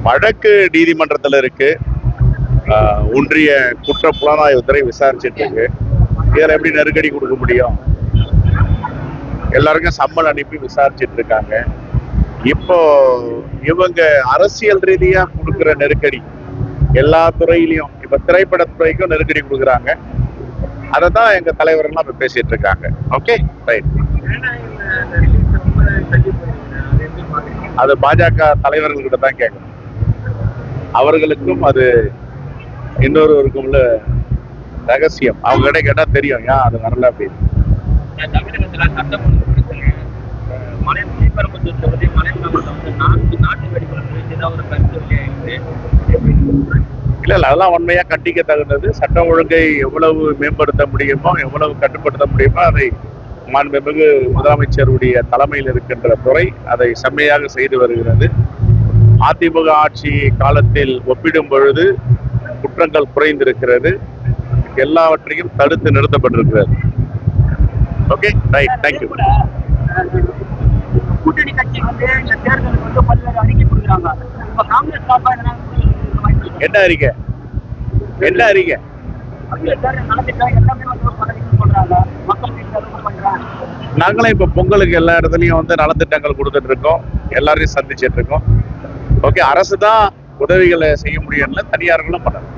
வழக்கு நீதிமன்றத்தில் இருக்கு. ஒன்றிய குற்ற புலனாய்வுத்துறை விசாரிச்சுட்டு இருக்கு. இதில் எப்படி நெருக்கடி கொடுக்க முடியும்? எல்லாருக்கும் சம்மன் அனுப்பி விசாரிச்சுட்டு இருக்காங்க. இப்போ இவங்க அரசியல் ரீதியா கொடுக்குற நெருக்கடி எல்லா துறையிலையும், இப்ப திரைப்படத்துறைக்கும் நெருக்கடி கொடுக்குறாங்க. அதை தான் எங்க தலைவர்கள்லாம் இப்ப பேசிட்டு இருக்காங்க. Okay, right. அது பாஜக தலைவர்கள்கிட்ட தான் கேட்கணும். அவர்களுக்கும் அது இன்னொருவருக்கும் உள்ள ரகசியம். அவங்க கிட்ட கேட்டா தெரியும் ஏன் அது வரல அப்படின்னு. இல்ல அதெல்லாம் உண்மையா கண்டிக்க தகுந்தது. சட்டம் ஒழுங்கை எவ்வளவு மேம்படுத்த முடியுமோ, எவ்வளவு கட்டுப்படுத்த முடியுமோ அதை மாண்புமிகு முதலமைச்சருடைய தலைமையில் இருக்கின்ற துறை அதை செம்மையாக செய்து வருகிறது. அதிமுக ஆட்சி காலத்தில் ஒப்பிடும் பொழுது குற்றங்கள் குறைந்திருக்கிறது. எல்லாவற்றையும் தடுத்து நிறுத்தப்பட்டிருக்கிறது. Okay, right, thank you. கூட்டணி கட்சி இந்த தேர்தலுக்கு பல்வேறு அறிக்கை கொடுக்குறாங்க. இப்ப காங்கிரஸ் சார்பா என்ன அறிக்கை? என்ன அறிக்கை? நாங்களும் இப்ப பொங்கலுக்கு எல்லா இடத்துலயும் நலத்திட்டங்கள் கொடுத்துட்டு இருக்கோம். எல்லாரையும் சந்திச்சிட்டு இருக்கோம். ஓகே, அரசு தான் உதவிகளை செய்ய முடியும்ல, தனியார்களும் பண்ணணும்.